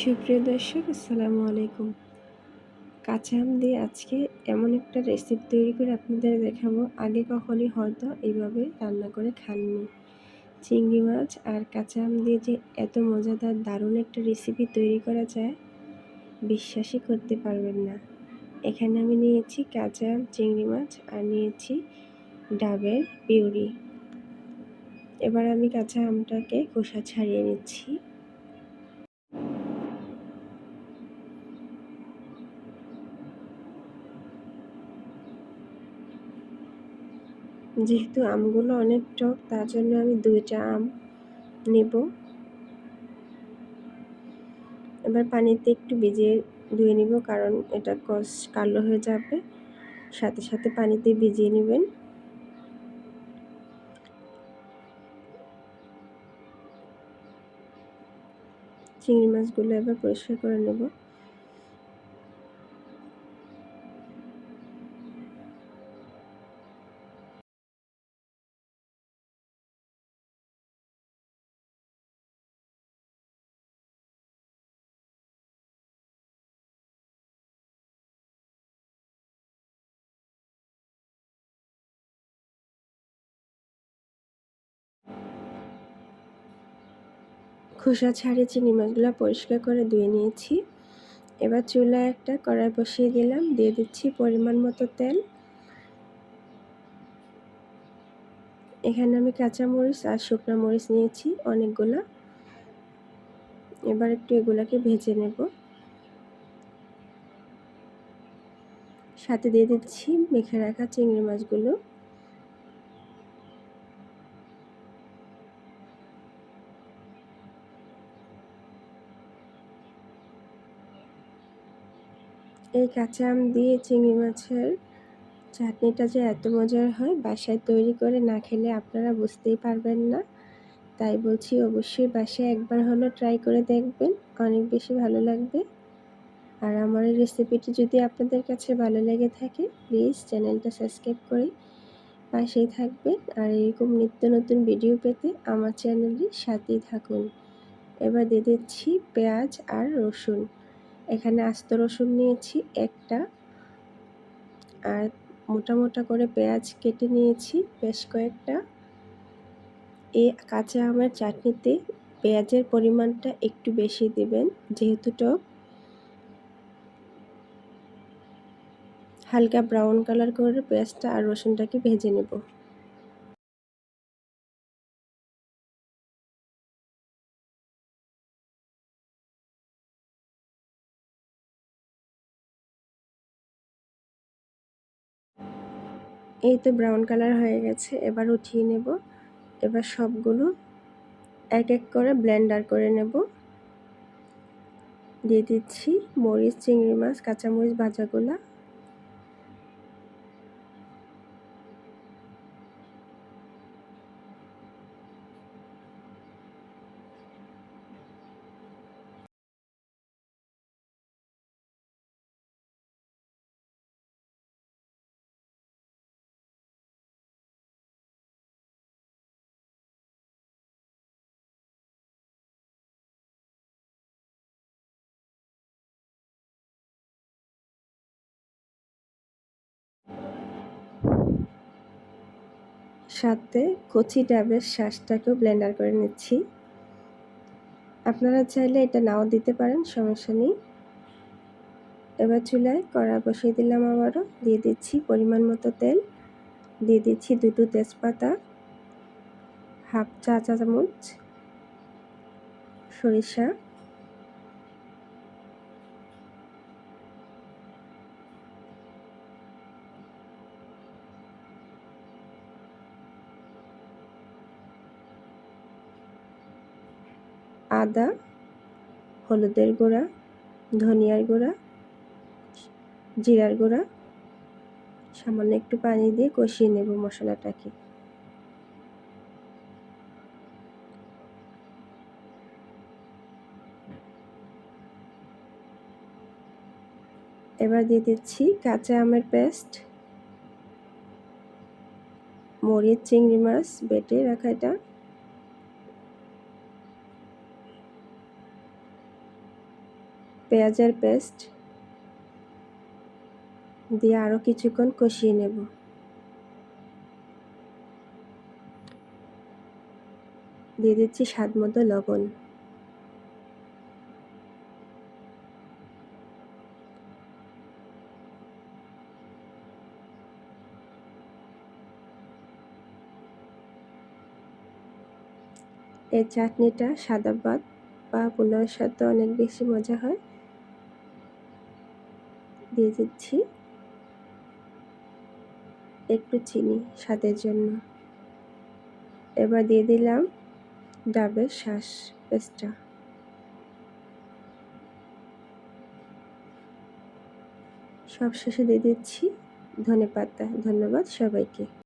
সুপ্রিয় দর্শক, আসসালামু আলাইকুম। কাঁচা আম দিয়ে আজকে এমন একটা রেসিপি তৈরি করে আপনাদের দেখাবো, আগে কখনই হয়তো এইভাবে রান্না করে খাননি। চিংড়ি মাছ আর কাঁচা আম দিয়ে যে এত মজাদার দারুণ একটা রেসিপি তৈরি করা যায়, বিশ্বাসই করতে পারবেন না। এখানে আমি নিয়েছি কাঁচা আম, চিংড়ি মাছ আর নিয়েছি ডাবের পিউরি। এবার আমি কাঁচা আমটাকে খোসা ছাড়িয়ে নিচ্ছি। যেহেতু আমগুলো অনেক টক, তার জন্য আমি 2টা আম নেব। এবার পানিতে একটু ভিজিয়ে ধুয়ে নিব, কারণ এটা কষ কালো হয়ে যাবে। সাথে সাথে পানিতে ভিজিয়ে নেবেন। চিংড়ি মাছগুলো এবার পরিষ্কার করে নেব। খোসা ছাড়িয়ে চিংড়ি মাছগুলো পরিষ্কার করে ধুয়ে নিয়েছি। এবার চুলায় একটা কড়াই বসিয়ে দিলাম, দিয়ে দিচ্ছি পরিমাণ মতো তেল। এখানে আমি কাঁচা মরিচ আর শুকনো মরিচ নিয়েছি অনেকগুলো। এবার একটু এগুলাকে ভেজে নেব। সাথে দিয়ে দিচ্ছি মেখে রাখা চিংড়ি মাছগুলো। এই কাঁচা আম দিয়ে চিংড়ি মাছের চাটনিটা যে এত মজার হয়, বাসায় তৈরি করে না খেলে আপনারা বুঝতেই পারবেন না। তাই বলছি, অবশ্যই বাসায় একবার হলেও ট্রাই করে দেখবেন, অনেক বেশি ভালো লাগবে। আর আমার এই রেসিপিটি যদি আপনাদের কাছে ভালো লেগে থাকে, প্লিজ চ্যানেলটা সাবস্ক্রাইব করে পাশেই থাকবেন। আর এরকম নিত্য নতুন ভিডিও পেতে আমার চ্যানেলের সাথেই থাকুন। এবার দিয়ে দিচ্ছি পেঁয়াজ আর রসুন। এখানে আস্ত রসুন নিয়েছি একটা, আর মোটা মোটা করে পেঁয়াজ কেটে নিয়েছি বেশ কয়েকটা। এই কাঁচা আমের চাটনিতে পেঁয়াজের পরিমাণটা একটু বেশি দিবেন, যেহেতু টক। হালকা ব্রাউন কালার করে পেঁয়াজটা আর রসুনটাকে ভেজে নেব। এই তো ব্রাউন কালার হয়ে গেছে, এবার উঠিয়ে নেব। এবার সবগুলো এক এক করে ব্লেন্ডার করে নেব। দিয়ে দিচ্ছি মরিচ, চিংড়ি মাছ, কাঁচামরিচ ভাজাগুলা। সাথে কচি ডাবের শাঁসটাকেও ব্লেন্ডার করে নিচ্ছি। আপনারা চাইলে এটা নাও দিতে পারেন, সমস্যা নেই। এবার চুলায় কড়া বসিয়ে দিলাম আবারও। দিয়ে দিচ্ছি পরিমাণ মতো তেল। দিয়ে দিচ্ছি 2টো তেজপাতা, হাফ চা চামচ সরিষা, আদা, হলুদের গুঁড়া, ধনিয়ার গুঁড়া, জিরার গুঁড়া, সামান্য একটু পানি দিয়ে কষিয়ে নেব মশলাটাকে। এবার দিয়ে দিচ্ছি কাঁচা আমের পেস্ট, মরিচ, চিংড়ি মাছ বেটে রাখা এটা, পেঁয়াজের পেস্ট দিয়ে আরও কিছুক্ষণ কষিয়ে নেব। দিয়ে দিচ্ছি স্বাদ মতো লবণ। এই চাটনিটা সাদা ভাত বা পোলাওয়ের সাথে অনেক বেশি মজা হয়। দিয়ে দিচ্ছি একটু চিনি স্বাদের জন্য। এবার দিয়ে দিলাম ডাবের শাঁস পেস্টটা। সবশেষে দিয়ে দিচ্ছি ধনেপাতা। ধন্যবাদ সবাইকে।